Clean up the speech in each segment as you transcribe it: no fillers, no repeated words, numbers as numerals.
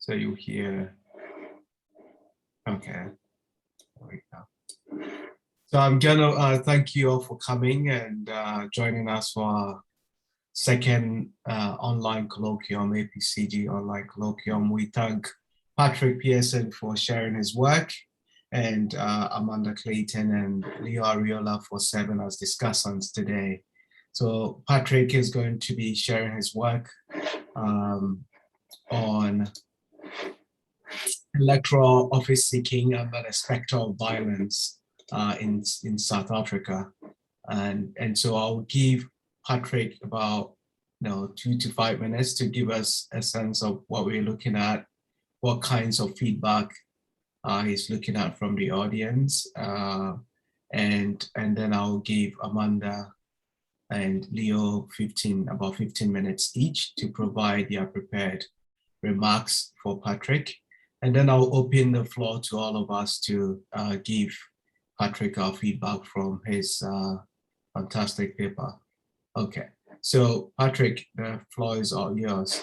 So you hear, okay, there we go. So I'm gonna thank you all for coming and joining us for our second online colloquium, APCG online colloquium. We thank Patrick Pierson for sharing his work, and Amanda Clayton and Leo Ariola for serving as discussants today. So Patrick is going to be sharing his work on electoral office seeking under the specter of violence in South Africa. And so I'll give Patrick about 2 to 5 minutes to give us a sense of what we're looking at, what kinds of feedback he's looking at from the audience. And then I'll give Amanda and Leo about 15 minutes each to provide their prepared remarks for Patrick. And then I'll open the floor to all of us to give Patrick our feedback from his fantastic paper. Okay, so Patrick, the floor is all yours.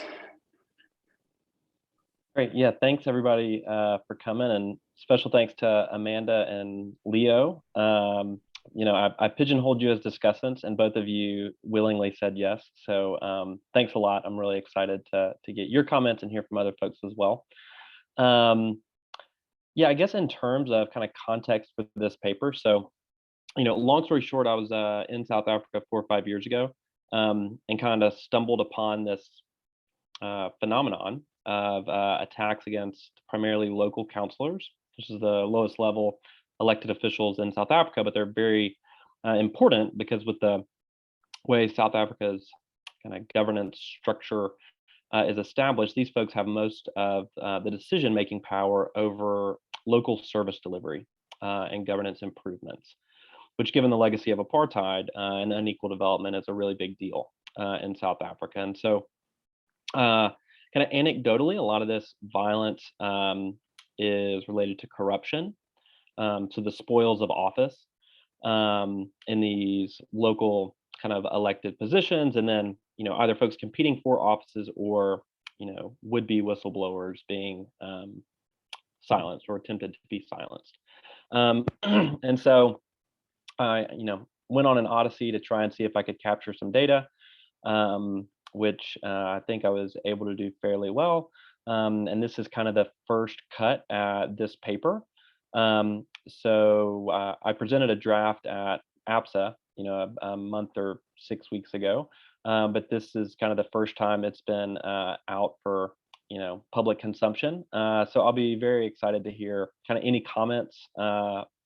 Great, yeah, thanks everybody for coming, and special thanks to Amanda and Leo. I pigeonholed you as discussants, and both of you willingly said yes. So thanks a lot. I'm really excited to get your comments and hear from other folks as well. Yeah, I guess in terms of kind of context for this paper, so long story short, I was in South Africa 4 or 5 years ago, and kind of stumbled upon this phenomenon of attacks against primarily local councillors. This is the lowest level elected officials in South Africa, but they're very important because with the way South Africa's kind of governance structure is established, these folks have most of the decision-making power over local service delivery and governance improvements, which, given the legacy of apartheid and unequal development, is a really big deal in South Africa. And so kind of anecdotally, a lot of this violence is related to corruption, to the spoils of office in these local kind of elected positions, and then either folks competing for offices or would-be whistleblowers being silenced or attempted to be silenced. And so I went on an odyssey to try and see if I could capture some data, which I think I was able to do fairly well. And this is kind of the first cut at this paper. So I presented a draft at APSA, a month or 6 weeks ago. But this is kind of the first time it's been out for public consumption. So I'll be very excited to hear kind of any comments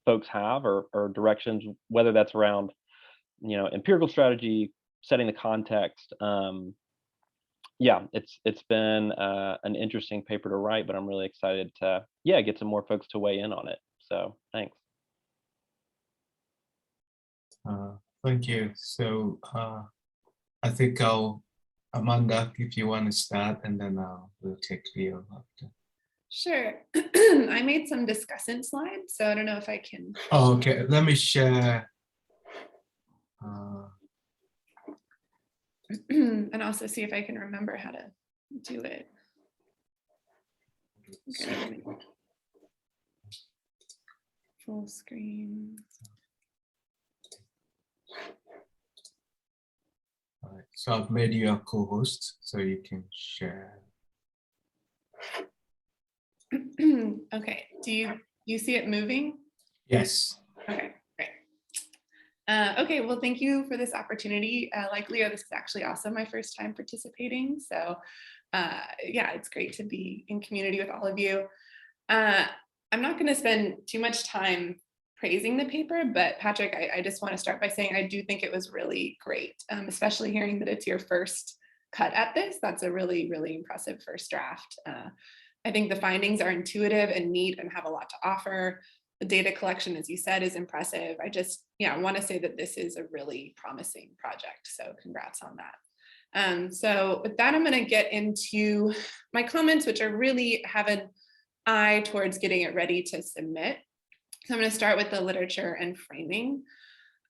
folks have or directions, whether that's around empirical strategy, setting the context. Yeah, it's been an interesting paper to write, but I'm really excited to get some more folks to weigh in on it. So thanks. Thank you. So I think Amanda, if you want to start, and then we'll take Leo after. Sure. I made some discussant slides, so I don't know if I can. Oh, okay. Let me share. And also see if I can remember how to do it. Okay. Full screen. All right. So I've made you a co-host, so you can share. Okay. Do you see it moving? Yes. Okay. Okay, well, thank you for this opportunity. Like Leo, this is actually also my first time participating. So yeah, it's great to be in community with all of you. I'm not gonna spend too much time praising the paper, but Patrick, I just wanna start by saying I do think it was really great, especially hearing that it's your first cut at this. That's a really, really impressive first draft. I think the findings are intuitive and neat and have a lot to offer. The data collection, as you said, is impressive. I want to say that this is a really promising project. So congrats on that. So with that, I'm going to get into my comments, which are really have an eye towards getting it ready to submit. So I'm going to start with the literature and framing.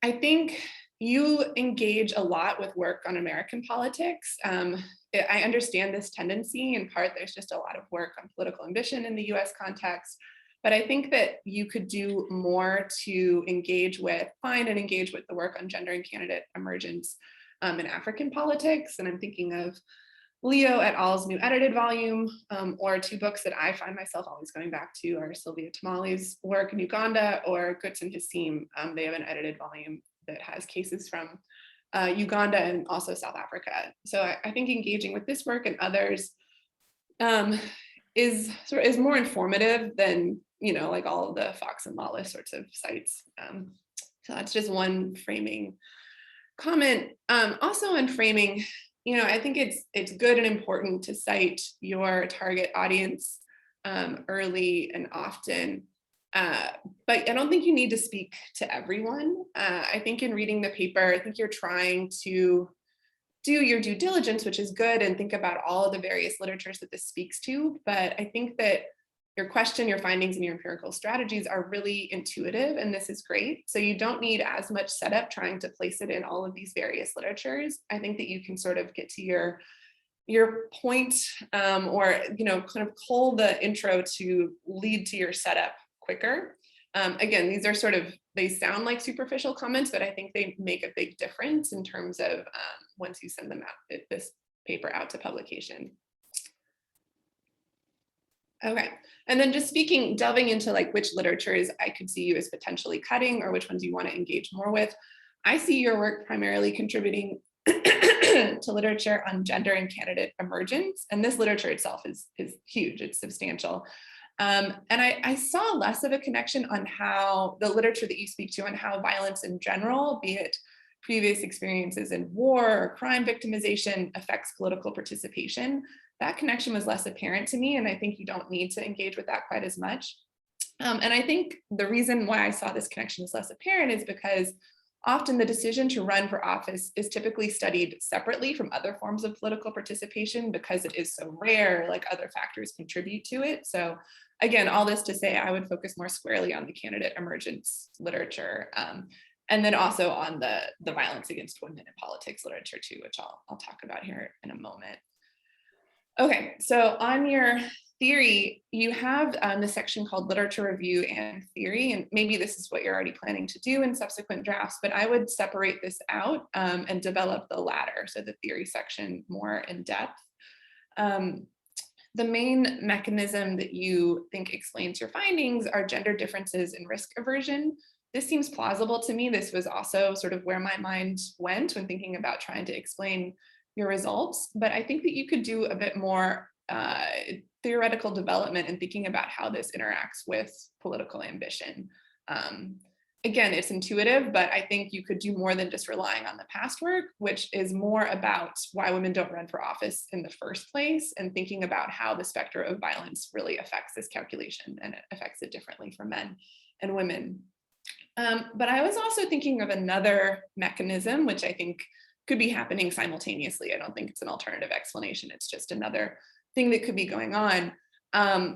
I think you engage a lot with work on American politics. I understand this tendency. In part, there's just a lot of work on political ambition in the US context. But I think that you could do more to find and engage with the work on gender and candidate emergence in African politics. And I'm thinking of Leo et al.'s new edited volume, or two books that I find myself always going back to are Sylvia Tamale's work in Uganda, or Guts and Hassim. They have an edited volume that has cases from Uganda and also South Africa. So I think engaging with this work and others is more informative than, like all of the Fox and Lawless sorts of sites. So that's just one framing comment. Also on framing, I think it's good and important to cite your target audience early and often, but I don't think you need to speak to everyone. I think in reading the paper, I think you're trying to do your due diligence, which is good, and think about all of the various literatures that this speaks to. But I think that your question, your findings, and your empirical strategies are really intuitive, and this is great. So you don't need as much setup trying to place it in all of these various literatures. I think that you can sort of get to your point, or kind of cull the intro to lead to your setup quicker. Again, these are they sound like superficial comments, but I think they make a big difference in terms of once you send them out, this paper out to publication. Okay, and then just delving into like which literatures I could see you as potentially cutting, or which ones you want to engage more with. I see your work primarily contributing to literature on gender and candidate emergence, and this literature itself is huge, it's substantial. And I saw less of a connection on how the literature that you speak to, and how violence in general, be it previous experiences in war or crime victimization, affects political participation. That connection was less apparent to me, and I think you don't need to engage with that quite as much. And I think the reason why I saw this connection is less apparent is because often the decision to run for office is typically studied separately from other forms of political participation because it is so rare, like other factors contribute to it. So again, all this to say, I would focus more squarely on the candidate emergence literature, and then also on the violence against women in politics literature too, which I'll talk about here in a moment. Okay, so on your theory, you have the section called Literature Review and Theory, and maybe this is what you're already planning to do in subsequent drafts, but I would separate this out and develop the latter, so the theory section more in depth. The main mechanism that you think explains your findings are gender differences in risk aversion. This seems plausible to me. This was also sort of where my mind went when thinking about trying to explain your results, but I think that you could do a bit more theoretical development in thinking about how this interacts with political ambition. Again, it's intuitive, but I think you could do more than just relying on the past work, which is more about why women don't run for office in the first place, and thinking about how the specter of violence really affects this calculation, and it affects it differently for men and women. But I was also thinking of another mechanism, which I think could be happening simultaneously. I don't think it's an alternative explanation. It's just another thing that could be going on,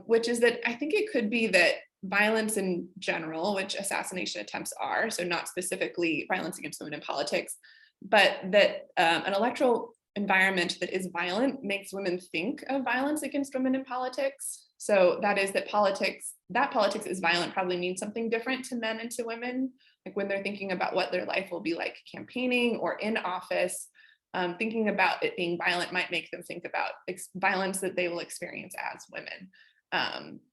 which is that I think it could be that violence in general, which assassination attempts are, so not specifically violence against women in politics, but that an electoral environment that is violent makes women think of violence against women in politics. So that is that politics is violent probably means something different to men and to women. Like when they're thinking about what their life will be like campaigning or in office, thinking about it being violent might make them think about violence that they will experience as women.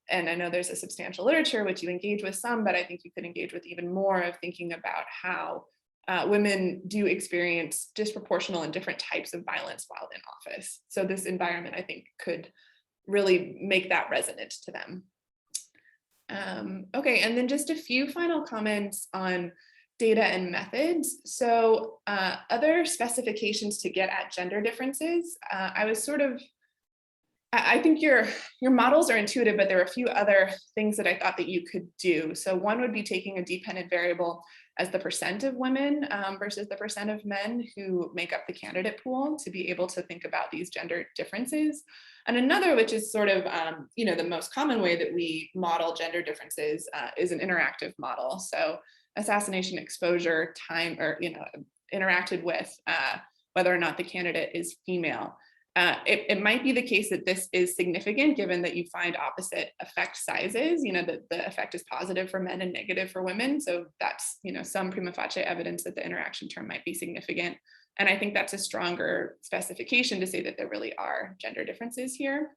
And I know there's a substantial literature which you engage with some, but I think you could engage with even more of thinking about how women do experience disproportional and different types of violence while in office. So this environment, I think, could really make that resonant to them. Okay, and then just a few final comments on data and methods. So other specifications to get at gender differences, I think your models are intuitive, but there are a few other things that I thought that you could do. So one would be taking a dependent variable as the percent of women versus the percent of men who make up the candidate pool to be able to think about these gender differences. And another, which is sort of the most common way that we model gender differences, is an interactive model. So assassination exposure time, or interacted with whether or not the candidate is female. It might be the case that this is significant given that you find opposite effect sizes, that the effect is positive for men and negative for women. So that's, some prima facie evidence that the interaction term might be significant. And I think that's a stronger specification to say that there really are gender differences here.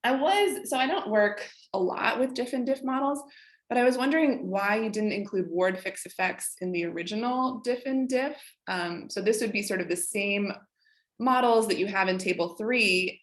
So I don't work a lot with diff and diff models, but I was wondering why you didn't include ward fix effects in the original diff and diff. So this would be sort of the same models that you have in table 3,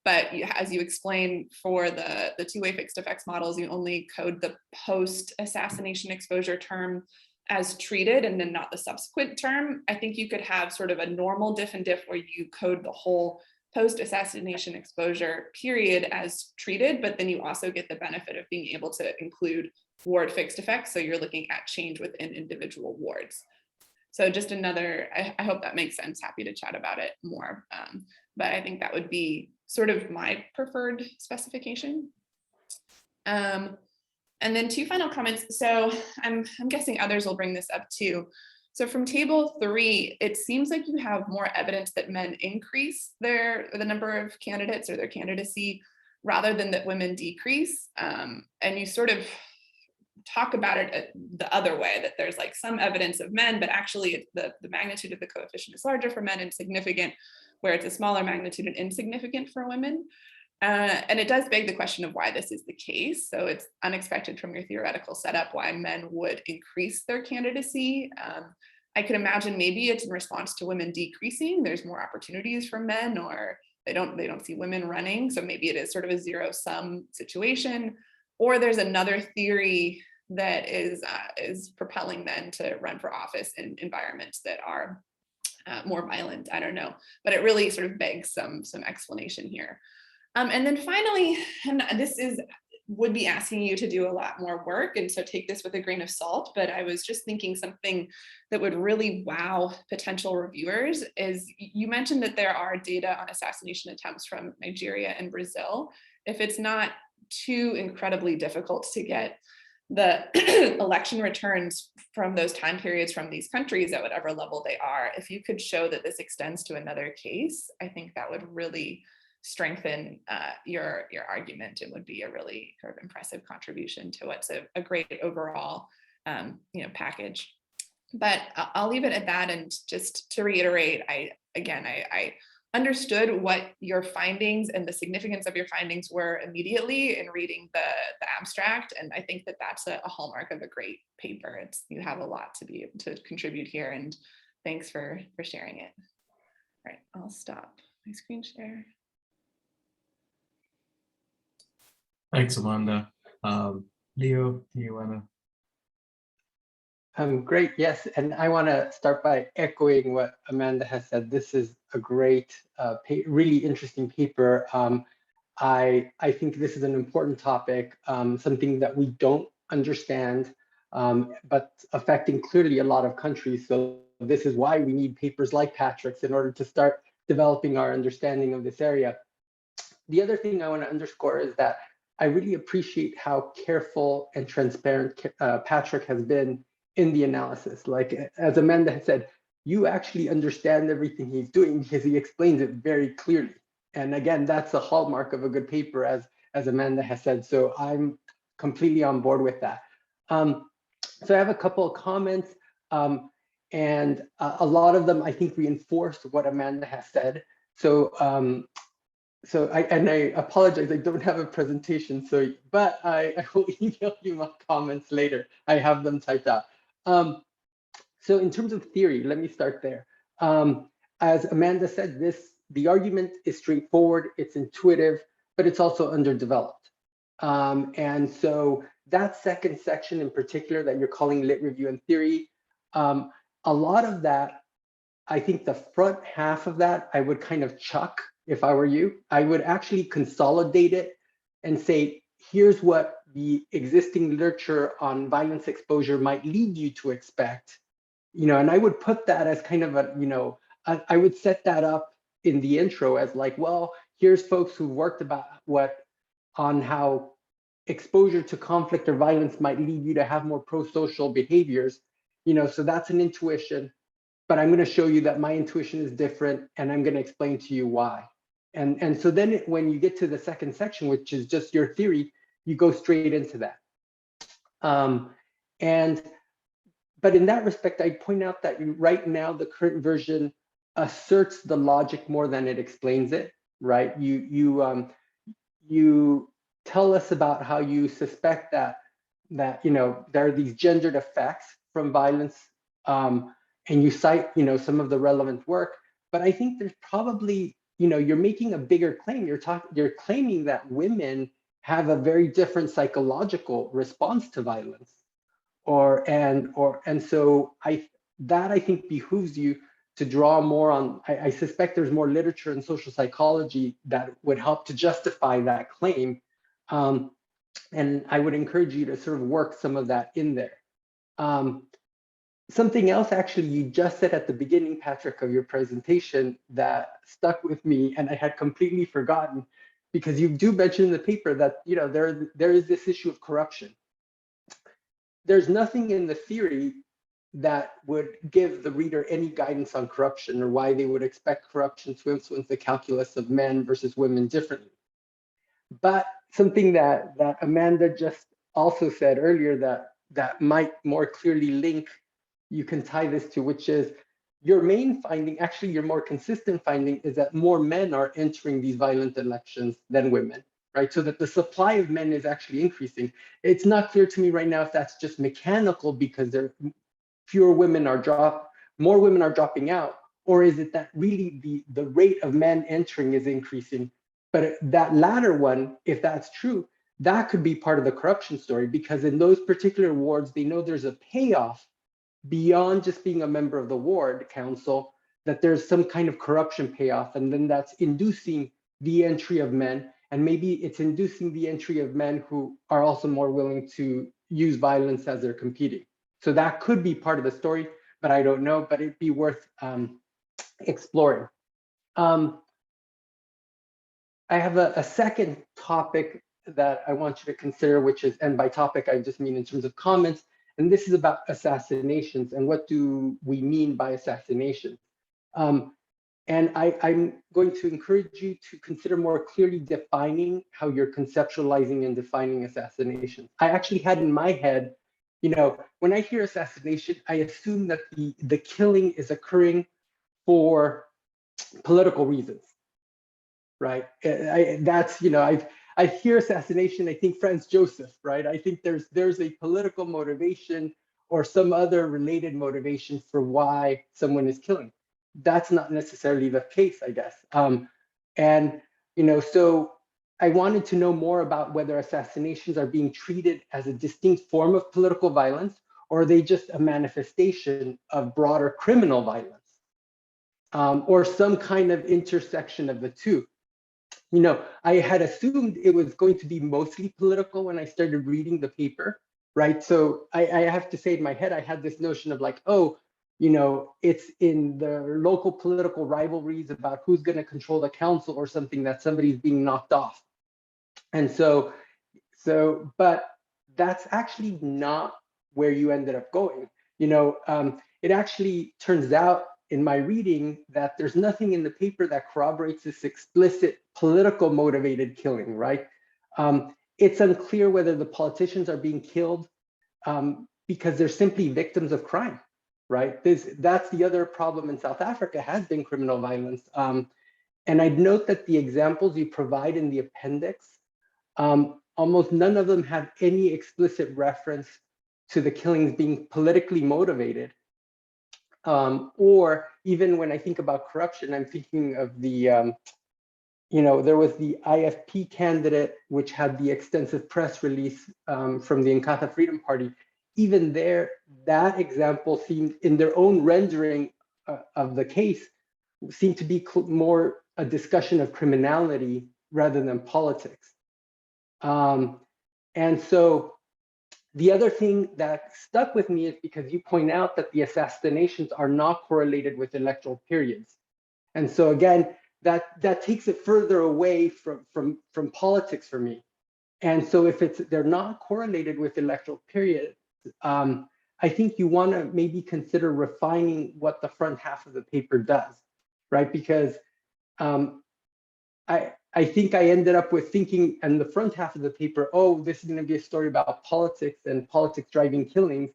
but as you explained for the two-way fixed effects models, you only code the post-assassination exposure term as treated and then not the subsequent term. I think you could have sort of a normal diff and diff where you code the whole post-assassination exposure period as treated, but then you also get the benefit of being able to include ward fixed effects. So you're looking at change within individual wards. So just another, I hope that makes sense. Happy to chat about it more. But I think that would be sort of my preferred specification. And then 2 final comments. So I'm guessing others will bring this up too. So from table 3, it seems like you have more evidence that men increase the number of candidates or their candidacy rather than that women decrease. And you sort of talk about it the other way, that there's like some evidence of men, but actually the magnitude of the coefficient is larger for men and significant, where it's a smaller magnitude and insignificant for women. And it does beg the question of why this is the case. So it's unexpected from your theoretical setup why men would increase their candidacy. I could imagine maybe it's in response to women decreasing. There's more opportunities for men, or they don't see women running. So maybe it is sort of a zero-sum situation. Or there's another theory that is propelling men to run for office in environments that are more violent. I don't know, but it really sort of begs some explanation here. And then finally, and this would be asking you to do a lot more work, and so take this with a grain of salt, but I was just thinking something that would really wow potential reviewers is you mentioned that there are data on assassination attempts from Nigeria and Brazil. If it's not too incredibly difficult to get the election returns from those time periods from these countries at whatever level they are, if you could show that this extends to another case, I think that would really strengthen your argument and would be a really sort of impressive contribution to what's a great overall package. But I'll leave it at that. And just to reiterate, I understood what your findings and the significance of your findings were immediately in reading the abstract. And I think that that's a hallmark of a great paper. You have a lot to be able to contribute here, and thanks for sharing it. All right, I'll stop my screen share. Thanks, Amanda. Leo, do you want to? Great, yes, and I want to start by echoing what Amanda has said. This is a great, really interesting paper. I think this is an important topic, something that we don't understand, but affecting clearly a lot of countries. So this is why we need papers like Patrick's in order to start developing our understanding of this area. The other thing I want to underscore is that I really appreciate how careful and transparent Patrick has been in the analysis. Like, as Amanda had said, you actually understand everything he's doing because he explains it very clearly. And again, that's a hallmark of a good paper, as Amanda has said. So I'm completely on board with that. So I have a couple of comments, and a lot of them I think reinforce what Amanda has said. So I apologize, I don't have a presentation, but I will email you my comments later. I have them typed out. So in terms of theory, let me start there. As Amanda said, the argument is straightforward, it's intuitive, but it's also underdeveloped. And so that second section in particular that you're calling lit review and theory, a lot of that, I think the front half of that, I would kind of chuck if I were you. I would actually consolidate it and say, here's what the existing literature on violence exposure might lead you to expect, and I would put that as kind of I would set that up in the intro as like, well, here's folks who've worked on how exposure to conflict or violence might lead you to have more pro-social behaviors, so that's an intuition. but I'm going to show you that my intuition is different, and I'm going to explain to you why. And so then when you get to the second section, which is just your theory, you go straight into that. But in that respect, I point out that right now the current version asserts the logic more than it explains it. Right? You tell us about how you suspect that there are these gendered effects from violence, and you cite some of the relevant work. But I think there's probably you're making a bigger claim. You're claiming that women have a very different psychological response to violence, and so I think behooves you to draw more on. I suspect there's more literature in social psychology that would help to justify that claim, and I would encourage you to sort of work some of that in there. Something else actually you just said at the beginning, Patrick, of your presentation that stuck with me, and I had completely forgotten, because you do mention in the paper that there is this issue of corruption. There's nothing in the theory that would give the reader any guidance on corruption or why they would expect corruption to influence the calculus of men versus women differently. But something that Amanda just also said earlier that might more clearly link, you can tie this to, which is your main finding, actually your more consistent finding, is that more men are entering these violent elections than women, right? So that the supply of men is actually increasing. It's not clear to me right now if that's just mechanical because more women are dropping out, or is it that really the rate of men entering is increasing? But that latter one, if that's true, that could be part of the corruption story, because in those particular wards, they know there's a payoff beyond just being a member of the ward council, that there's some kind of corruption payoff, and then that's inducing the entry of men, and maybe it's inducing the entry of men who are also more willing to use violence as they're competing. So that could be part of the story, but I don't know, but it'd be worth exploring. I have a second topic that I want you to consider, which is, and by topic, I just mean in terms of comments, and this is about assassinations and what do we mean by assassination. And I'm going to encourage you to consider more clearly defining how you're conceptualizing and defining assassination. I actually had in my head, when I hear assassination, I assume that the killing is occurring for political reasons. Right. I hear assassination, I think Franz Joseph, right? I think there's a political motivation or some other related motivation for why someone is killing. That's not necessarily the case, I guess. So I wanted to know more about whether assassinations are being treated as a distinct form of political violence, or are they just a manifestation of broader criminal violence, or some kind of intersection of the two. I had assumed it was going to be mostly political when I started reading the paper, right? So I have to say in my head, I had this notion of like, it's in the local political rivalries about who's going to control the council or something, that somebody's being knocked off. And but that's actually not where you ended up going. It actually turns out in my reading that there's nothing in the paper that corroborates this explicit political motivated killing, right? It's unclear whether the politicians are being killed because they're simply victims of crime, right? That's the other problem in South Africa, has been criminal violence. And I'd note that the examples you provide in the appendix, almost none of them have any explicit reference to the killings being politically motivated. Or even when I think about corruption, I'm thinking of the, there was the IFP candidate, which had the extensive press release from the Inkatha Freedom Party. Even there, that example seemed, in their own rendering of the case, seemed to be more a discussion of criminality rather than politics. And so the other thing that stuck with me is because you point out that the assassinations are not correlated with electoral periods. And so again, that takes it further away from politics for me. And so if they're not correlated with electoral periods, I think you want to maybe consider refining what the front half of the paper does, right? Because I think I ended up with thinking in the front half of the paper, oh, this is going to be a story about politics and politics driving killings.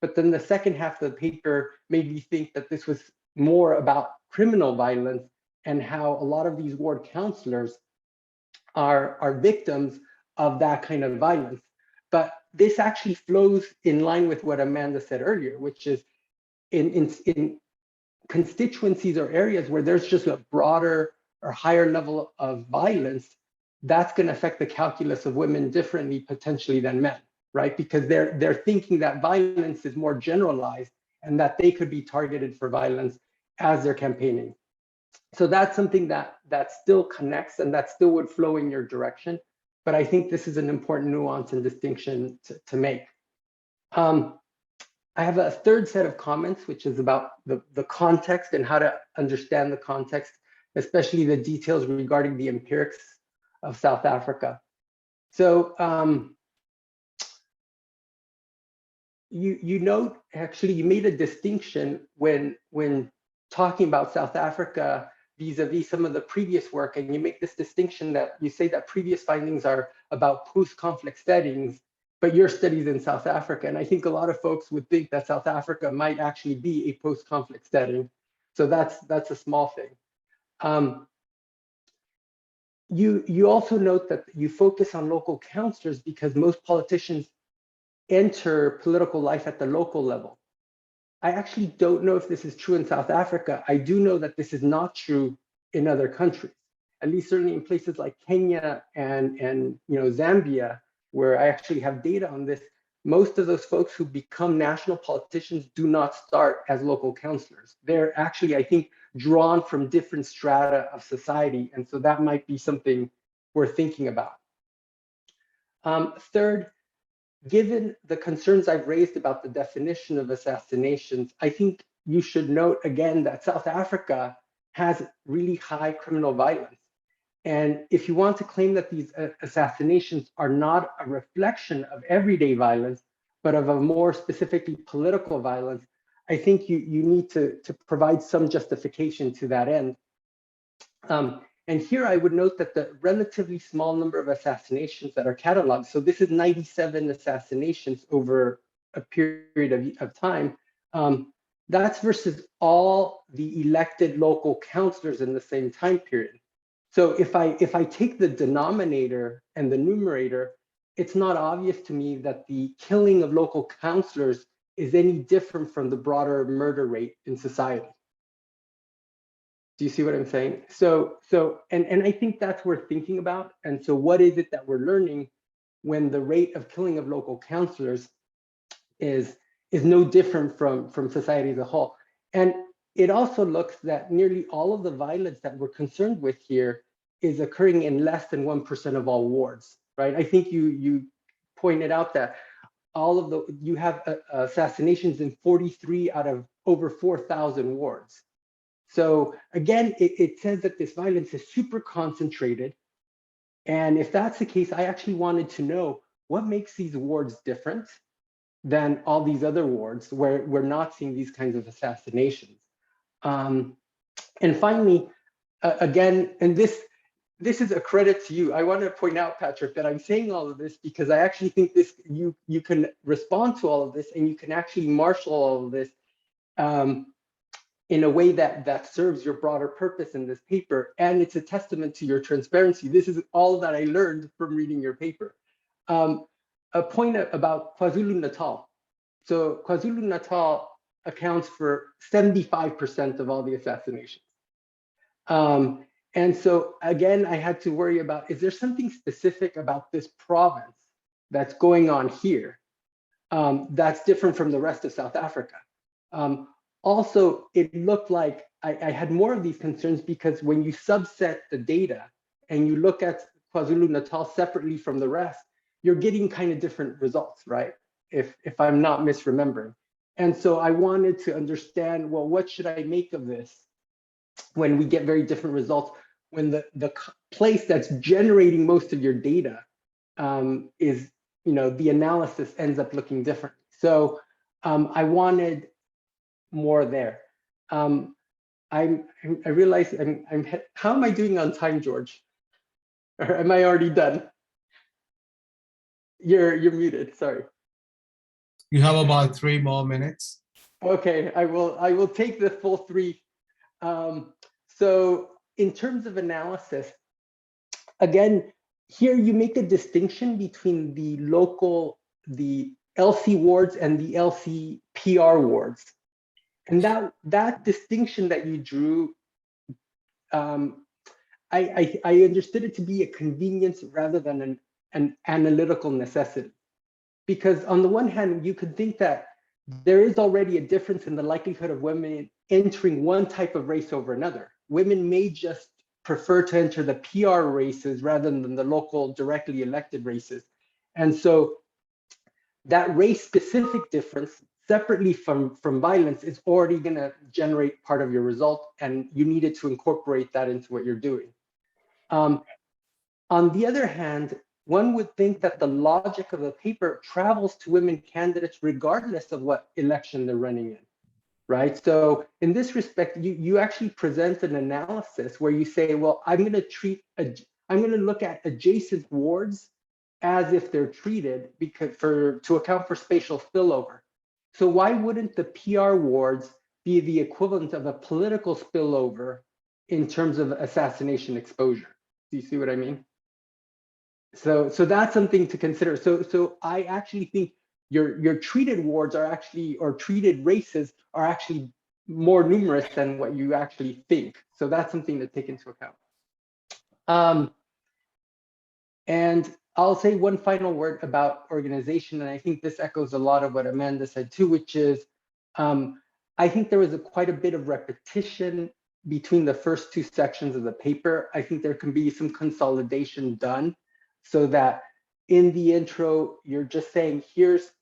But then the second half of the paper made me think that this was more about criminal violence and how a lot of these ward counselors are victims of that kind of violence. But this actually flows in line with what Amanda said earlier, which is in constituencies or areas where there's just a broader or higher level of violence, that's going to affect the calculus of women differently potentially than men, right? Because they're thinking that violence is more generalized and that they could be targeted for violence as they're campaigning. So that's something that still connects and that still would flow in your direction. But I think this is an important nuance and distinction to make. I have a third set of comments, which is about the context and how to understand the context, especially the details regarding the empirics of South Africa. So you note, actually, you made a distinction when talking about South Africa vis-a-vis some of the previous work, and you make this distinction that you say that previous findings are about post-conflict settings, but your studies in South Africa. And I think a lot of folks would think that South Africa might actually be a post-conflict setting. So that's a small thing. You also note that you focus on local councillors because most politicians enter political life at the local level. I actually don't know if this is true in South Africa. I do know that this is not true in other countries, at least certainly in places like Kenya and Zambia, where I actually have data on this. Most of those folks who become national politicians do not start as local councillors. They're actually, I think, drawn from different strata of society. And so that might be something we're thinking about. Third, given the concerns I've raised about the definition of assassinations, I think you should note again that South Africa has really high criminal violence. And if you want to claim that these assassinations are not a reflection of everyday violence, but of a more specifically political violence, I think you need to provide some justification to that end. And here I would note that the relatively small number of assassinations that are cataloged, so this is 97 assassinations over a period of time, that's versus all the elected local councillors in the same time period. So if I take the denominator and the numerator, it's not obvious to me that the killing of local councillors is any different from the broader murder rate in society. Do you see what I'm saying? So and I think that's worth thinking about. And so what is it that we're learning when the rate of killing of local councillors is no different from society as a whole? And it also looks that nearly all of the violence that we're concerned with here is occurring in less than 1% of all wards, right? I think you pointed out that you have assassinations in 43 out of over 4,000 wards. So again, it says that this violence is super concentrated. And if that's the case, I actually wanted to know what makes these wards different than all these other wards where we're not seeing these kinds of assassinations. And finally, again, and this is a credit to you. I want to point out, Patrick, that I'm saying all of this because I actually think you can respond to all of this and you can actually marshal all of this in a way that serves your broader purpose in this paper. And it's a testament to your transparency. This is all that I learned from reading your paper. A point about KwaZulu-Natal. So KwaZulu-Natal accounts for 75% of all the assassinations. And so again, I had to worry about, is there something specific about this province that's going on here that's different from the rest of South Africa? Also, it looked like I had more of these concerns because when you subset the data and you look at KwaZulu-Natal separately from the rest, you're getting kind of different results, right? If I'm not misremembering. And so I wanted to understand, well, what should I make of this when we get very different results, when the place that's generating most of your data is, the analysis ends up looking different. So I wanted more there. I realize how am I doing on time, George? Or am I already done? You're muted, sorry. You have about 3 more minutes. Okay, I will take the full 3. So in terms of analysis, again, here you make a distinction between the LC wards and the LC PR wards. And that distinction that you drew, I understood it to be a convenience rather than an analytical necessity. Because on the one hand, you could think that there is already a difference in the likelihood of women entering one type of race over another. Women may just prefer to enter the PR races rather than the local directly elected races. And so that race-specific difference, separately from violence, is already going to generate part of your result, and you needed to incorporate that into what you're doing. On the other hand, one would think that the logic of the paper travels to women candidates regardless of what election they're running in, right? So in this respect, you actually present an analysis where you say, well, I'm going to look at adjacent wards as if they're treated to account for spatial spillover. So why wouldn't the PR wards be the equivalent of a political spillover in terms of assassination exposure? Do you see what I mean? So that's something to consider. So I actually think your treated wards are actually, or treated races are actually more numerous than what you actually think. So that's something to take into account. And I'll say one final word about organization, and I think this echoes a lot of what Amanda said too, which is I think there was quite a bit of repetition between the first 2 sections of the paper. I think there can be some consolidation done so that in the intro, you're just saying, here's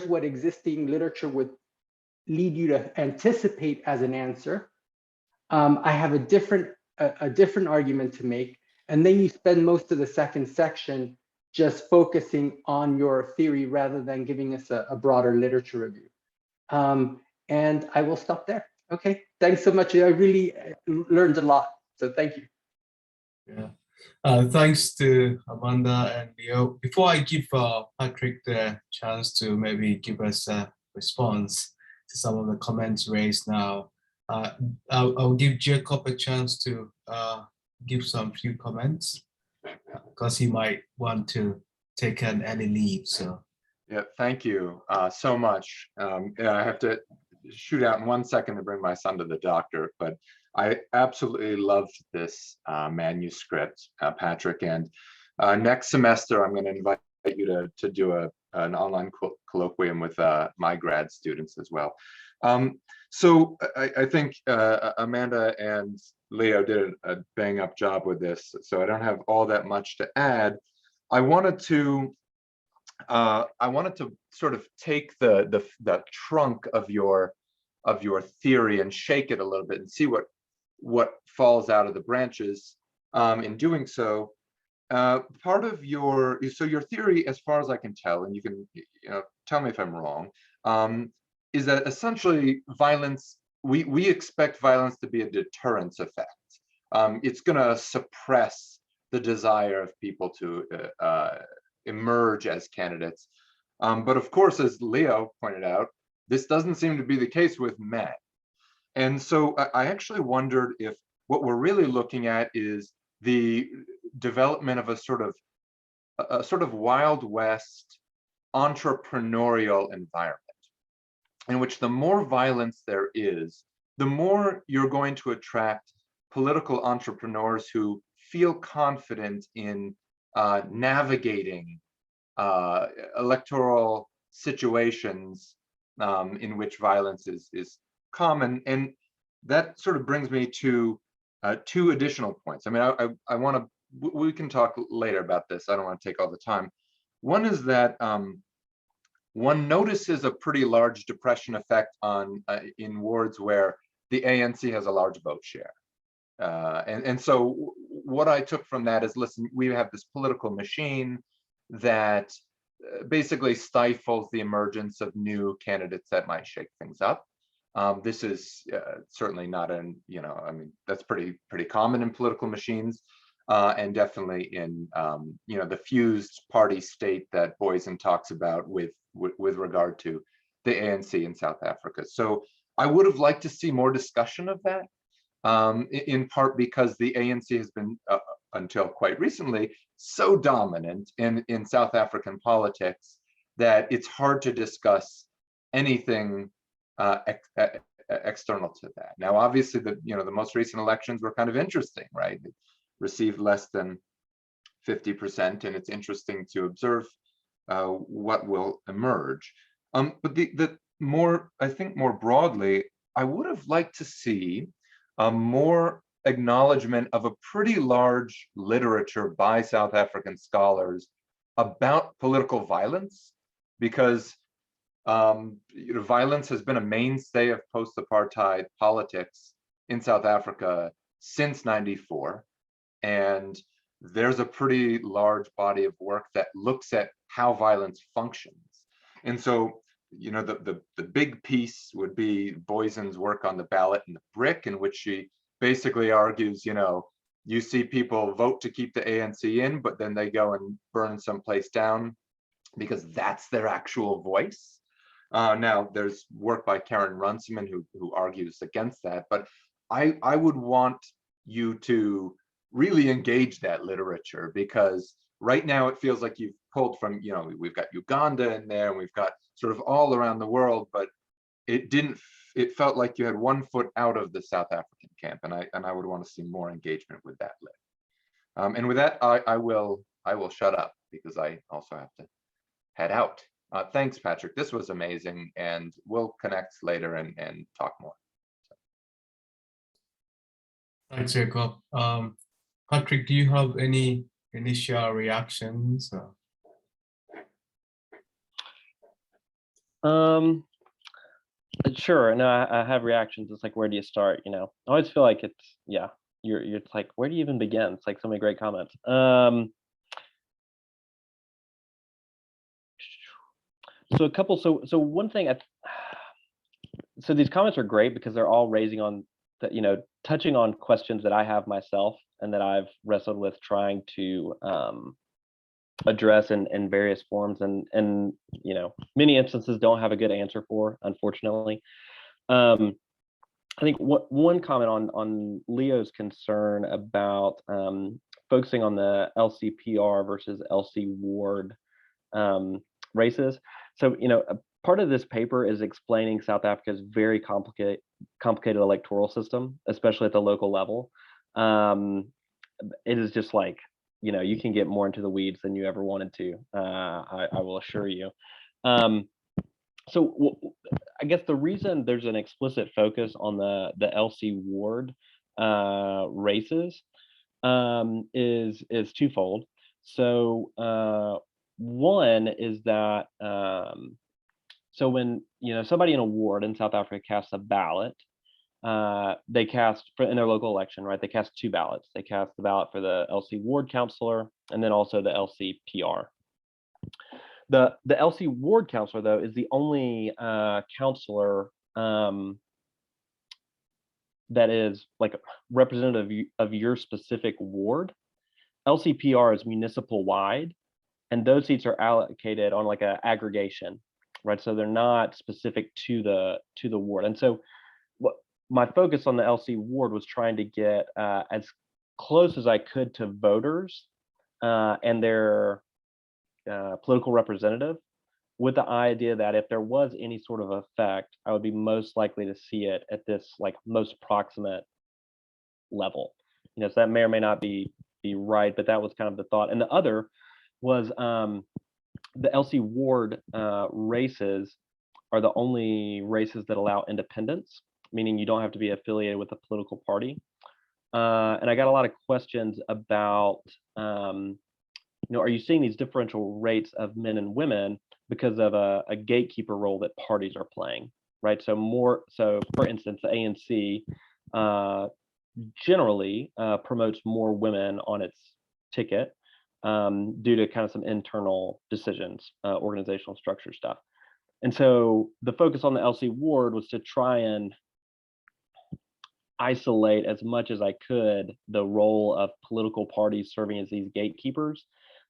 what existing literature would lead you to anticipate as an answer. I have a different argument to make. And then you spend most of the second section just focusing on your theory rather than giving us a broader literature review. And I will stop there. Okay, thanks so much. I really learned a lot, so thank you. Yeah, thanks to Amanda and Leo. Before I give Patrick the chance to maybe give us a response to some of the comments raised now, I'll give Jacob a chance to give some few comments because he might want to take an early leave. So yeah, thank you so much. I have to shoot out in 1 second to bring my son to the doctor, but I absolutely loved this manuscript, Patrick. And next semester, I'm going to invite you to do an online colloquium with my grad students as well. So I think Amanda and Leo did a bang up job with this, so I don't have all that much to add. I wanted to sort of take the trunk of your theory and shake it a little bit and see what falls out of the branches. In doing so, part of your theory, as far as I can tell, and you can tell me if I'm wrong, is that essentially violence, we expect violence to be a deterrence effect. It's going to suppress the desire of people to emerge as candidates. But of course, as Leo pointed out, this doesn't seem to be the case with men. And so I actually wondered if what we're really looking at is the development of a sort of Wild West entrepreneurial environment, in which the more violence there is, the more you're going to attract political entrepreneurs who feel confident in navigating electoral situations in which violence is common. And that sort of brings me to 2 additional points. I mean, I want to, we can talk later about this. I don't want to take all the time. One is that one notices a pretty large depression effect in wards where the ANC has a large vote share. And so what I took from that is, listen, we have this political machine that basically stifles the emergence of new candidates that might shake things up. This is certainly not an, I mean, that's pretty common in political machines, and definitely in, the fused party state that Boysen talks about with regard to the ANC in South Africa. So I would have liked to see more discussion of that, in part because the ANC has been, until quite recently, so dominant in South African politics that it's hard to discuss anything external to that. Now, obviously, the most recent elections were kind of interesting, right? It received less than 50%, and it's interesting to observe what will emerge. But I think more broadly, I would have liked to see more acknowledgement of a pretty large literature by South African scholars about political violence, because violence has been a mainstay of post-apartheid politics in South Africa since '94, and there's a pretty large body of work that looks at how violence functions. And so, the big piece would be Boysen's work on the ballot and the brick, in which she basically argues, you see people vote to keep the ANC in, but then they go and burn someplace down because that's their actual voice. Now, there's work by Karen Runciman who argues against that, but I would want you to really engage that literature, because right now it feels like you've pulled from, we've got Uganda in there, and we've got sort of all around the world, but it felt like you had one foot out of the South African camp, and I would want to see more engagement with that lit. And with that, I will shut up, because I also have to head out. Thanks, Patrick. This was amazing, and we'll connect later and talk more. Thanks, Jacob. Patrick, do you have any initial reactions? Sure. No, I have reactions. It's like, where do you start? I always feel like it's, yeah, you're like, where do you even begin? It's like so many great comments. So a couple, so one thing, so these comments are great because they're all raising on that, touching on questions that I have myself and that I've wrestled with trying to address in various forms, and many instances don't have a good answer for, unfortunately. I think one comment on Leo's concern about focusing on the LCPR versus LC Ward races. So, a part of this paper is explaining South Africa's very complicated electoral system, especially at the local level. It is just like, you can get more into the weeds than you ever wanted to, I will assure you. So I guess the reason there's an explicit focus on the LC Ward races is twofold. So one is that so when somebody in a ward in South Africa casts a ballot, they cast in their local election, right? They cast two ballots. They cast the ballot for the LC Ward councillor and then also the LCPR. The LC Ward councillor, though, is the only councillor that is like representative of your specific ward. LCPR is municipal wide, and those seats are allocated on like an aggregation, right? So they're not specific to the ward. And so my focus on the LC Ward was trying to get as close as I could to voters and their political representative, with the idea that if there was any sort of effect, I would be most likely to see it at this like most proximate level. So that may or may not be right, but that was kind of the thought. And the other was the LC Ward races are the only races that allow independence, meaning you don't have to be affiliated with a political party. And I got a lot of questions about, are you seeing these differential rates of men and women because of a gatekeeper role that parties are playing, right? So for instance, the ANC generally promotes more women on its ticket, due to kind of some internal decisions, organizational structure stuff. And so the focus on the LC ward was to try and isolate as much as I could the role of political parties serving as these gatekeepers,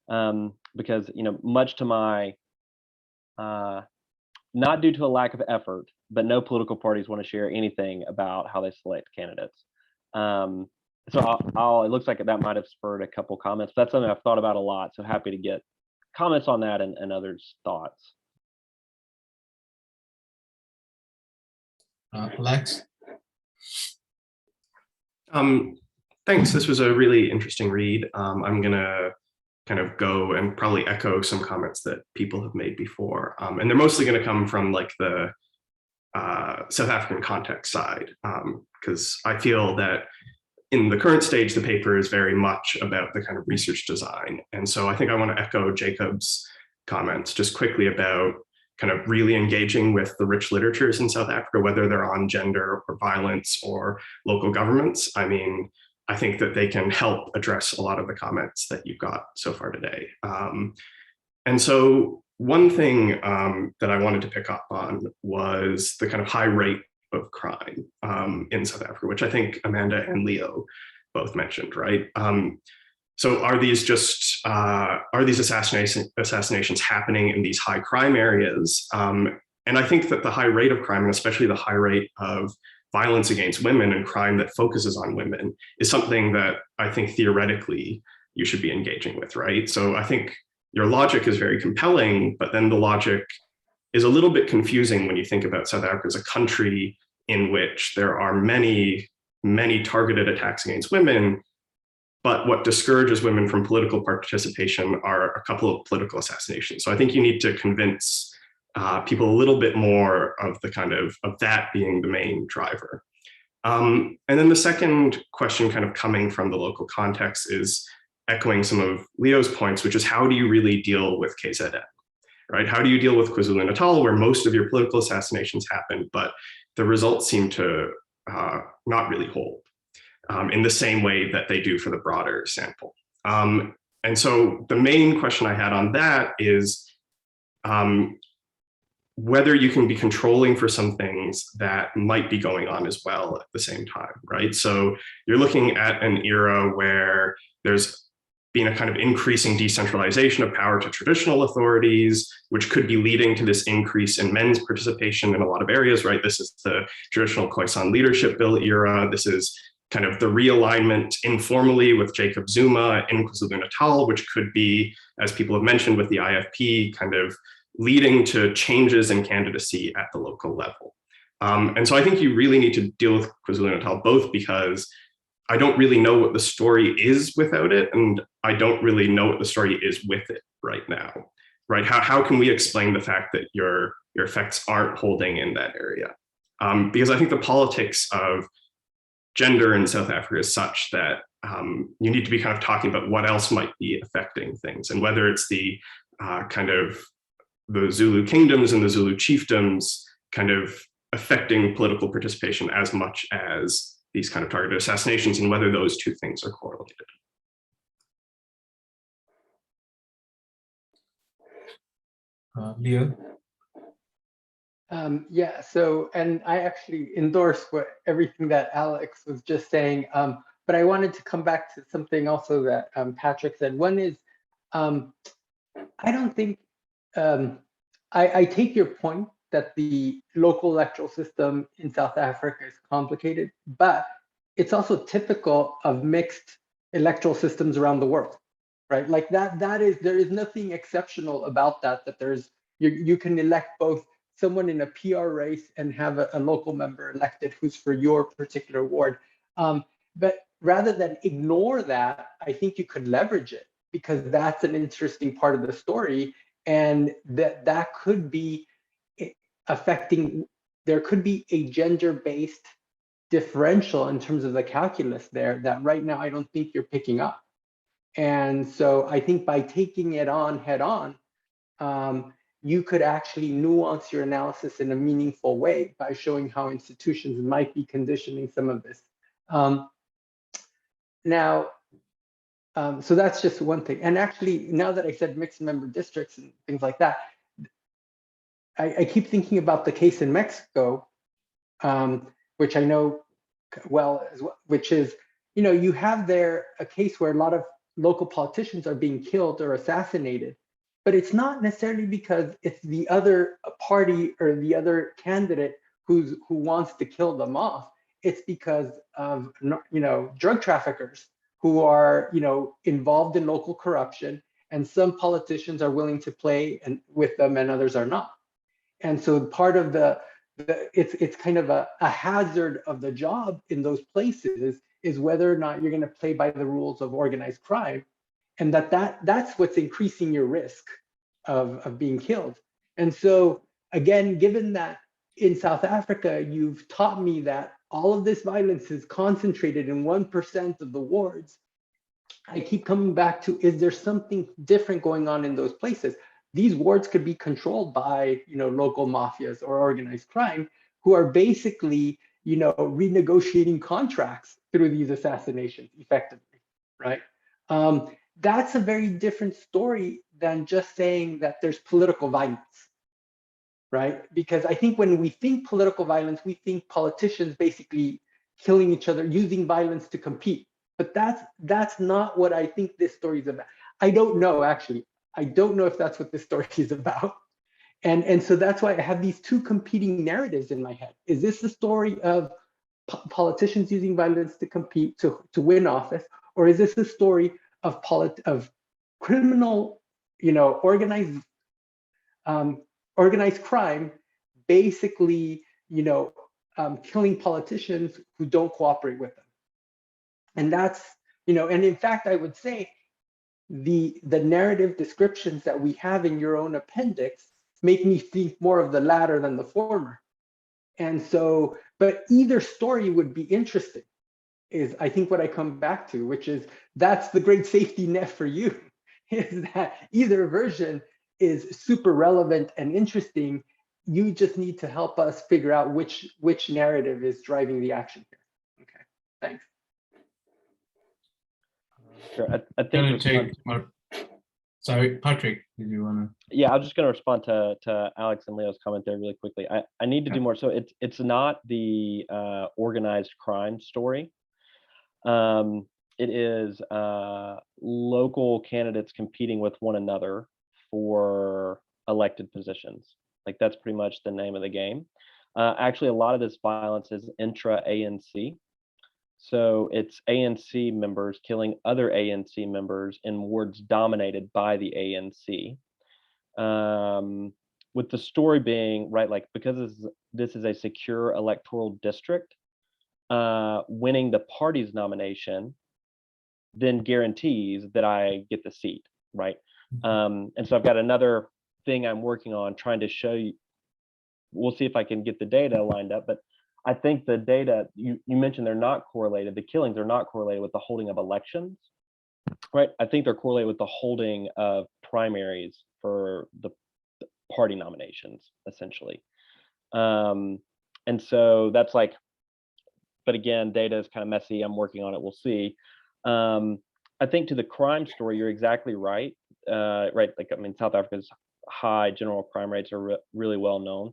because much to my not due to a lack of effort, but no political parties want to share anything about how they select candidates. So it looks like that might have spurred a couple comments. That's something I've thought about a lot. So happy to get comments on that and others' thoughts. Lex? Thanks. This was a really interesting read. I'm going to kind of go and probably echo some comments that people have made before. And they're mostly going to come from like the South African context side, because I feel that in the current stage, the paper is very much about the kind of research design. And so I think I want to echo Jacob's comments just quickly about kind of really engaging with the rich literatures in South Africa, whether they're on gender or violence or local governments. I mean, I think that they can help address a lot of the comments that you've got so far today. And so one thing that I wanted to pick up on was the kind of high rate of crime in South Africa, which I think Amanda and Leo both mentioned, right? So are these just, are these assassinations happening in these high crime areas? And I think that the high rate of crime, and especially the high rate of violence against women and crime that focuses on women, is something that I think theoretically you should be engaging with, right? So I think your logic is very compelling, but then the logic is a little bit confusing when you think about South Africa as a country in which there are many, many targeted attacks against women, but what discourages women from political participation are a couple of political assassinations. So I think you need to convince people a little bit more of the kind of that being the main driver. And then the second question kind of coming from the local context is echoing some of Leo's points, which is how do you really deal with KZN, right? How do you deal with KwaZulu-Natal, where most of your political assassinations happen, but the results seem to not really hold in the same way that they do for the broader sample. And so the main question I had on that is whether you can be controlling for some things that might be going on as well at the same time, right? So you're looking at an era where there's been a kind of increasing decentralization of power to traditional authorities, which could be leading to this increase in men's participation in a lot of areas, right? This is the traditional Khoisan leadership bill era. This is kind of the realignment informally with Jacob Zuma in KwaZulu-Natal, which could be, as people have mentioned with the IFP, kind of leading to changes in candidacy at the local level. And so I think you really need to deal with KwaZulu-Natal, both because I don't really know what the story is without it, and I don't really know what the story is with it right now, right? How can we explain the fact that your effects aren't holding in that area? Because I think the politics of gender in South Africa is such that you need to be kind of talking about what else might be affecting things, and whether it's the kind of the Zulu kingdoms and the Zulu chiefdoms kind of affecting political participation as much as these kind of targeted assassinations, and whether those two things are correlated. Leo? Yeah, so, and I actually endorse everything that Alex was just saying, but I wanted to come back to something also that Patrick said. One is, I don't think, I take your point that the local electoral system in South Africa is complicated, but it's also typical of mixed electoral systems around the world, right? Like there is nothing exceptional about that, you can elect both someone in a PR race and have a local member elected who's for your particular ward. But rather than ignore that, I think you could leverage it, because that's an interesting part of the story. And that could be affecting, there could be a gender-based differential in terms of the calculus there that right now I don't think you're picking up. And so I think by taking it on head on, you could actually nuance your analysis in a meaningful way by showing how institutions might be conditioning some of this. Now, So that's just one thing. And actually, now that I said mixed member districts and things like that, I keep thinking about the case in Mexico, which I know well, which is, you have there a case where a lot of local politicians are being killed or assassinated, but it's not necessarily because it's the other party or the other candidate who wants to kill them off. It's because of, drug traffickers who are, involved in local corruption, and some politicians are willing to play with them and others are not. And so part of it's kind of a hazard of the job in those places is whether or not you're going to play by the rules of organized crime, and that's what's increasing your risk of being killed. And so again, given that in South Africa, you've taught me that all of this violence is concentrated in 1% of the wards, I keep coming back to, is there something different going on in those places? These wards could be controlled by, local mafias or organized crime who are basically, renegotiating contracts through these assassinations effectively, right? That's a very different story than just saying that there's political violence, right? Because I think when we think political violence, we think politicians basically killing each other, using violence to compete. But that's not what I think this story is about. I don't know, actually. I don't know if that's what this story is about. And so that's why I have these two competing narratives in my head. Is this the story of politicians using violence to compete, to win office? Or is this the story of criminal, organized crime, basically, killing politicians who don't cooperate with them? And that's, and in fact, I would say the narrative descriptions that we have in your own appendix make me think more of the latter than the former. And so, but either story would be interesting, is I think what I come back to, which is that's the great safety net for you, is that either version is super relevant and interesting. You just need to help us figure out which narrative is driving the action here. Okay, thanks. Sure. I think Gonna take sorry, Patrick, did you want to? Yeah, I'm just going to respond to Alex and Leo's comment there really quickly. I need to do more. So it's not the organized crime story. It is local candidates competing with one another for elected positions. Like, that's pretty much the name of the game. Actually, a lot of this violence is intra-ANC. So it's ANC members killing other ANC members in wards dominated by the ANC. With the story being, right, like, because this is a secure electoral district, winning the party's nomination then guarantees that I get the seat, right? And so I've got another thing I'm working on trying to show you. We'll see if I can get the data lined up, but I think the data, you mentioned they're not correlated. The killings are not correlated with the holding of elections, right? I think they're correlated with the holding of primaries for the party nominations, essentially. And so that's like, but again, data is kind of messy. I'm working on it. We'll see. I think to the crime story, you're exactly right. Right, like, I mean, South Africa's high general crime rates are really well known.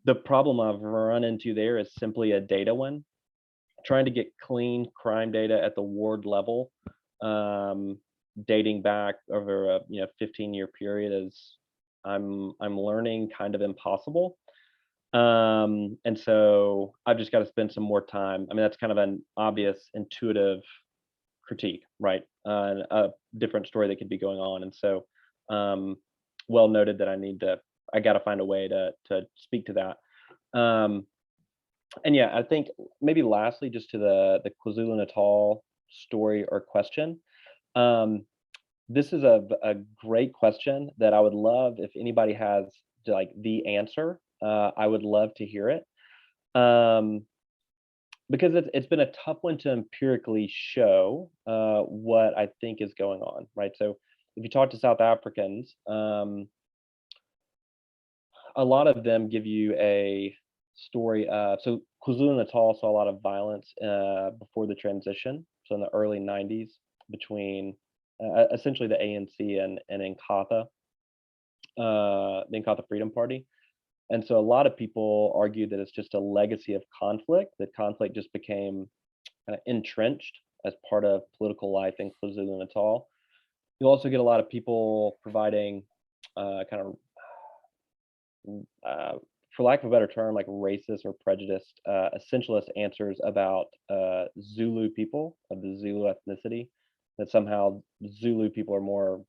The problem I've run into there is simply a data one. Trying to get clean crime data at the ward level, dating back over a 15-year period, is I'm learning kind of impossible. And so I've just got to spend some more time. I mean, that's kind of an obvious intuitive critique, right? A different story that could be going on. And so well noted that I got to find a way to speak to that. And yeah, I think maybe lastly, just to the KwaZulu-Natal story or question. This is a great question that I would love, if anybody has like the answer, I would love to hear it. Because it's been a tough one to empirically show what I think is going on, right? So if you talk to South Africans, a lot of them give you a story of, so KwaZulu-Natal saw a lot of violence before the transition, so in the early 90s, between essentially the ANC and Inkatha, the Inkatha Freedom Party. And so a lot of people argue that it's just a legacy of conflict, that conflict just became kind of entrenched as part of political life in KwaZulu-Natal. You'll also get a lot of people providing for lack of a better term, like racist or prejudiced, essentialist answers about Zulu people of the Zulu ethnicity, that somehow Zulu people are more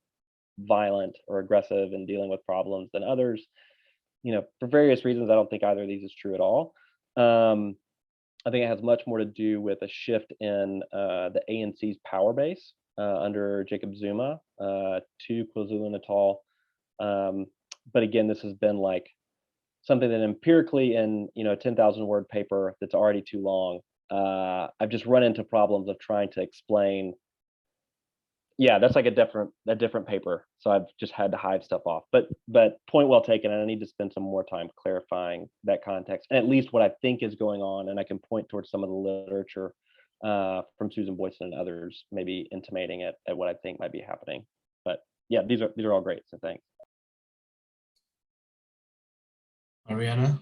violent or aggressive in dealing with problems than others. For various reasons, I don't think either of these is true at all. I think it has much more to do with a shift in the ANC's power base under Jacob Zuma to KwaZulu-Natal. But again, this has been like something that empirically in a 10,000 word paper that's already too long, I've just run into problems of trying to explain. Yeah, that's like a different paper. So I've just had to hive stuff off. But point well taken. And I need to spend some more time clarifying that context and at least what I think is going on. And I can point towards some of the literature from Susan Boyson and others, maybe intimating at what I think might be happening. But yeah, these are all great. So thanks. Mariana?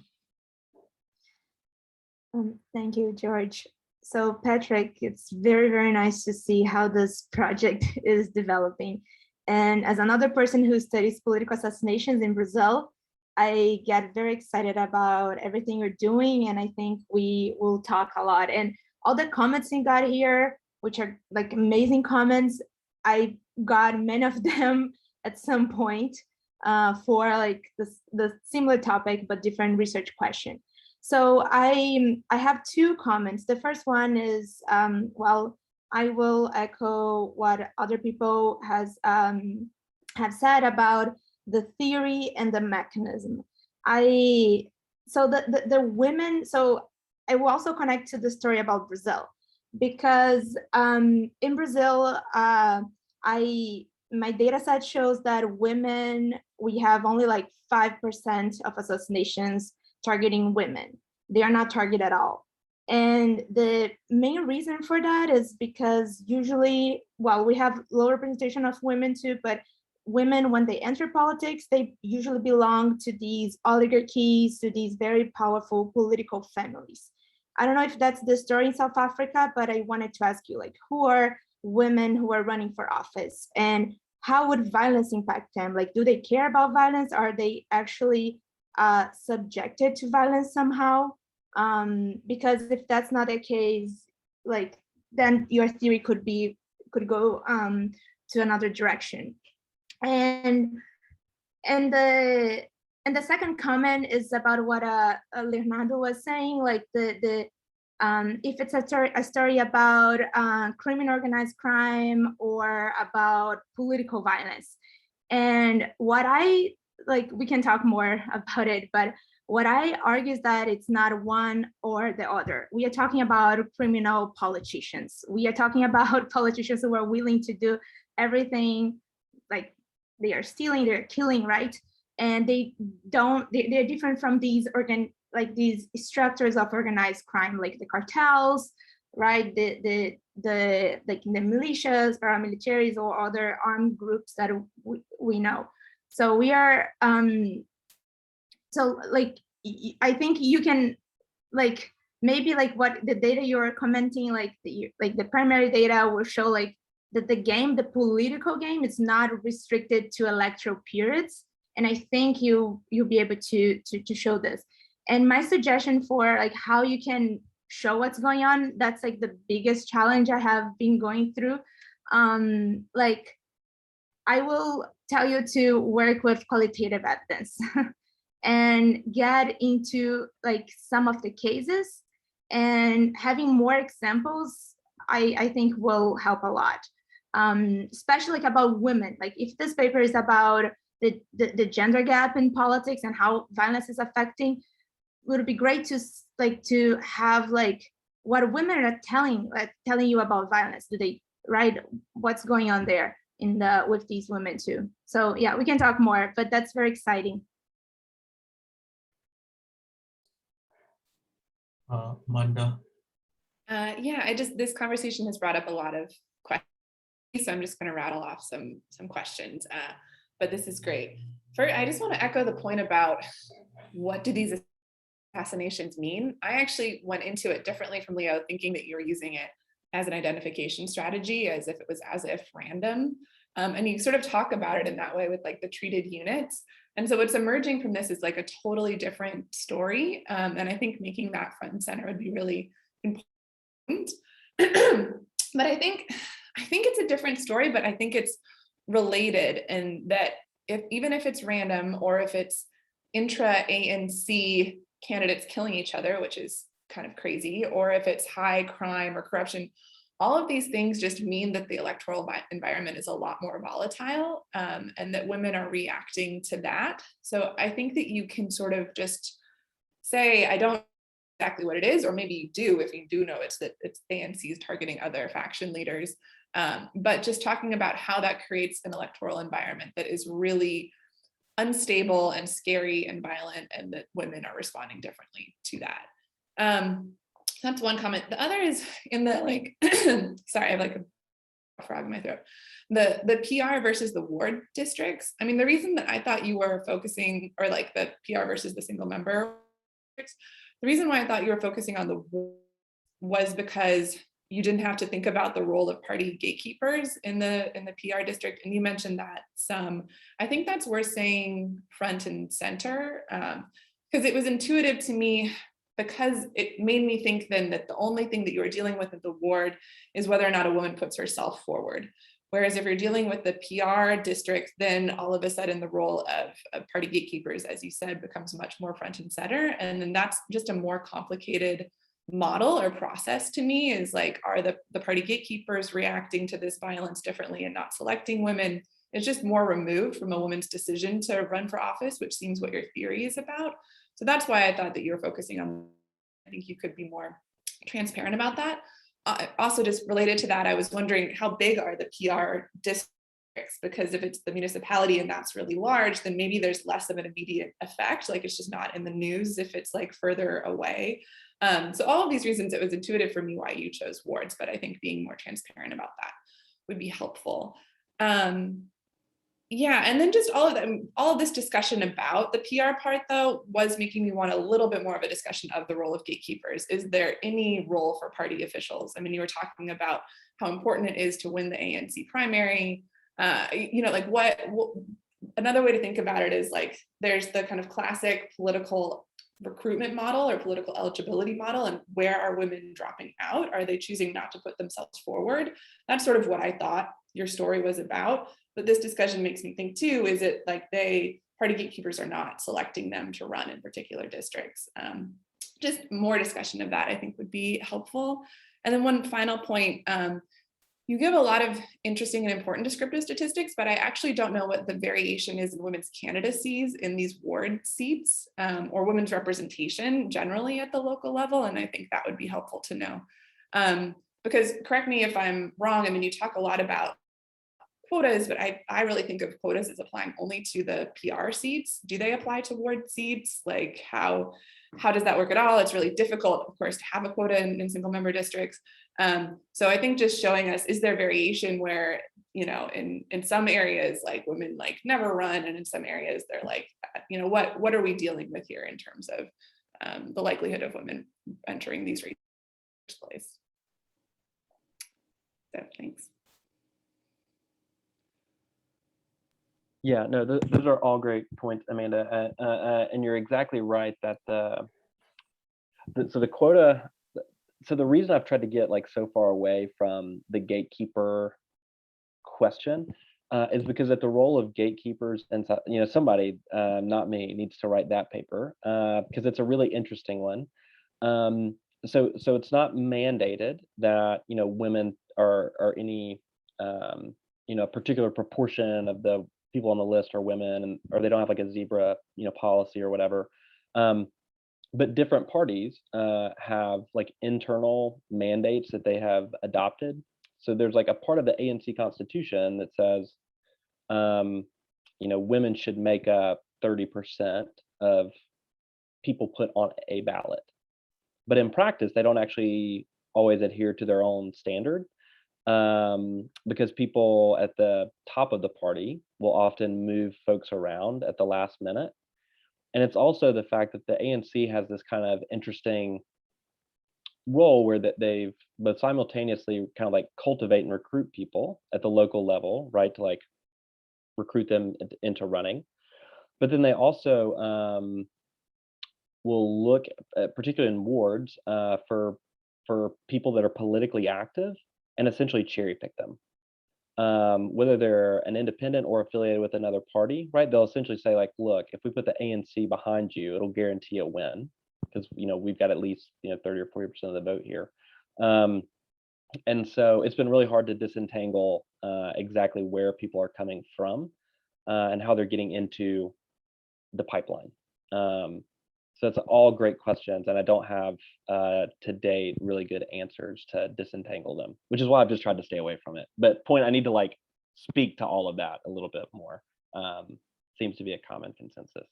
Thank you, George. So Patrick, it's very, very nice to see how this project is developing. And as another person who studies political assassinations in Brazil, I get very excited about everything you're doing. And I think we will talk a lot. And all the comments you got here, which are like amazing comments, I got many of them at some point for like the similar topic, but different research question. So I have two comments. The first one is, well, I will echo what other people have said about the theory and the mechanism. So the women, so I will also connect to the story about Brazil, because in Brazil, my data set shows that women, we have only like 5% of assassinations targeting women. They are not targeted at all. And the main reason for that is because usually, well, we have low representation of women too, but women, when they enter politics, they usually belong to these oligarchies, to these very powerful political families. I don't know if that's the story in South Africa, but I wanted to ask you, like, who are women who are running for office, and how would violence impact them? Like, do they care about violence? Are they actually subjected to violence somehow? Because if that's not the case, like, then your theory could go to another direction. And the second comment is about what Leonardo was saying, like if it's a story about criminal organized crime or about political violence. And what I like, we can talk more about it, but what I argue is that it's not one or the other. We are talking about criminal politicians. We are talking about politicians who are willing to do everything, like they are stealing, they're killing, right? And they're different from these these structures of organized crime, like the cartels, right? The militias, paramilitaries, or other armed groups that we know. So we are, so like, I think you can, like, maybe like what the data you're commenting, like the primary data will show like that the political game is not restricted to electoral periods. And I think you'll be able to show this. And my suggestion for like how you can show what's going on, that's like the biggest challenge I have been going through. Like, I will tell you to work with qualitative evidence and get into like some of the cases, and having more examples, I think will help a lot, especially like about women. Like if this paper is about the gender gap in politics and how violence is affecting, it would be great to have like what women are telling you about violence. Do they, right? What's going on there with these women too? So yeah, we can talk more, but that's very exciting. Manda? Yeah, this conversation has brought up a lot of so I'm just going to rattle off some questions, but this is great. First, I just want to echo the point about what do these assassinations mean? I actually went into it differently from Leo, thinking that you were using it as an identification strategy, as if it was random. And you sort of talk about it in that way with like the treated units. And so what's emerging from this is like a totally different story. And I think making that front and center would be really important. But I think it's a different story, but I think it's related, and that even if it's random, or if it's intra-ANC candidates killing each other, which is kind of crazy, or if it's high crime or corruption, all of these things just mean that the electoral environment is a lot more volatile, and that women are reacting to that. So I think that you can sort of just say, I don't know exactly what it is, or maybe you do if you do know it's ANC's targeting other faction leaders, but just talking about how that creates an electoral environment that is really unstable and scary and violent, and that women are responding differently to that. That's one comment. The other is in the like, sorry, I have like a frog in my throat. The PR versus the ward districts. I mean, the reason that I thought you were focusing, or like the PR versus the single member districts, the reason why I thought you were focusing on the ward was because you didn't have to think about the role of party gatekeepers in the PR district. And you mentioned that some. I think that's worth saying front and center, because it was intuitive to me, because it made me think then that the only thing that you are dealing with at the ward is whether or not a woman puts herself forward. Whereas if you're dealing with the PR district, then all of a sudden the role of party gatekeepers, as you said, becomes much more front and center. And then that's just a more complicated model or process to me, is like, are the party gatekeepers reacting to this violence differently and not selecting women? It's just more removed from a woman's decision to run for office, which seems what your theory is about. So that's why I thought that you were focusing on, I think you could be more transparent about that. Also, just related to that, I was wondering how big are the PR districts? Because if it's the municipality and that's really large, then maybe there's less of an immediate effect. Like it's just not in the news if it's like further away. So all of these reasons, it was intuitive for me why you chose wards, but I think being more transparent about that would be helpful. Yeah, and then just all of this discussion about the PR part, though, was making me want a little bit more of a discussion of the role of gatekeepers. Is there any role for party officials? I mean, you were talking about how important it is to win the ANC primary. Like what another way to think about it is like, there's the kind of classic political recruitment model or political eligibility model, and where are women dropping out? Are they choosing not to put themselves forward? That's sort of what I thought your story was about. But this discussion makes me think too, is it like party gatekeepers are not selecting them to run in particular districts? Just more discussion of that I think would be helpful. And then one final point, you give a lot of interesting and important descriptive statistics, but I actually don't know what the variation is in women's candidacies in these ward seats, or women's representation generally at the local level. And I think that would be helpful to know. Because correct me if I'm wrong, I mean, you talk a lot about quotas, but I really think of quotas as applying only to the PR seats. Do they apply to ward seats? Like how does that work at all? It's really difficult, of course, to have a quota in single member districts. So I think just showing us, is there variation where, in some areas, like women like never run, and in some areas they're like, what are we dealing with here in terms of the likelihood of women entering these races in the first place? So thanks. Yeah, no, those are all great points, Amanda, and you're exactly right that the quota. So the reason I've tried to get like so far away from the gatekeeper question is because at the role of gatekeepers, and somebody, not me, needs to write that paper because it's a really interesting one. So it's not mandated that women are any particular proportion of the people on the list are women, or they don't have like a zebra policy or whatever. But different parties have like internal mandates that they have adopted. So there's like a part of the ANC constitution that says, women should make up 30% of people put on a ballot. But in practice, they don't actually always adhere to their own standard. because people at the top of the party will often move folks around at the last minute. And it's also the fact that the ANC has this kind of interesting role where that they've both simultaneously kind of like cultivate and recruit people at the local level, right, to like recruit them into running. But then they also will look at, particularly in wards, for people that are politically active and essentially cherry pick them. Whether they're an independent or affiliated with another party, right? They'll essentially say like, look, if we put the ANC behind you, it'll guarantee a win because, you know, we've got at least, you know, 30 or 40% of the vote here. And so it's been really hard to disentangle exactly where people are coming from and how they're getting into the pipeline. So it's all great questions, and I don't have to date really good answers to disentangle them, which is why I've just tried to stay away from it. But point, I need to like speak to all of that a little bit more. Seems to be a common consensus.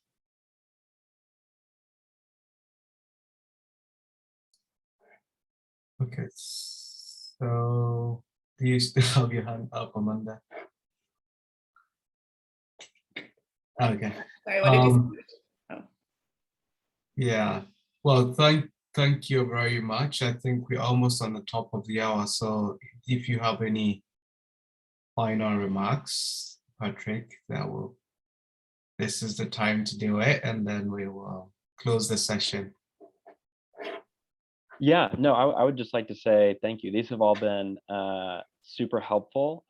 Okay, so do you still have your hand up, Amanda? Okay. Sorry, what did you say? Yeah, well, thank you very much. I think we're almost on the top of the hour. So if you have any final remarks, Patrick, this is the time to do it, and then we will close the session. Yeah, no, I would just like to say thank you. These have all been super helpful.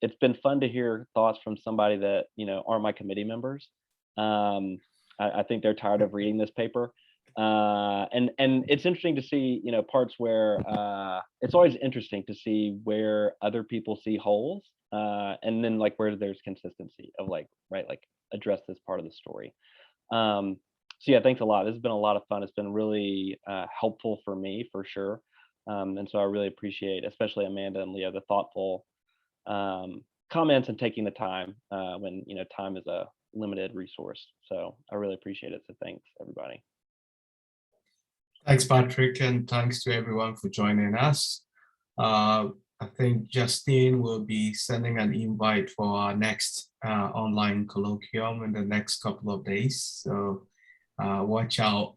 It's been fun to hear thoughts from somebody that, you know, aren't my committee members. I think they're tired of reading this paper. And it's interesting to see, you know, parts where it's always interesting to see where other people see holes, and then like where there's consistency of like, right, like address this part of the story. So yeah, thanks a lot. This has been a lot of fun. It's been really helpful for me for sure. And so I really appreciate, especially Amanda and Leah, the thoughtful comments and taking the time when, you know, time is a limited resource. So I really appreciate it. So thanks everybody. Thanks, Patrick, and thanks to everyone for joining us. I think Justine will be sending an invite for our next online colloquium in the next couple of days. So watch out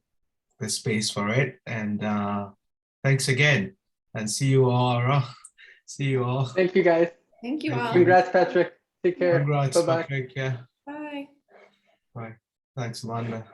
the space for it. And thanks again, and see you all. See you all. Thank you, guys. Thank you all. Congrats, Patrick. Take care. Congrats, Bye-bye. Patrick. Yeah. Bye. Bye. Thanks, Amanda.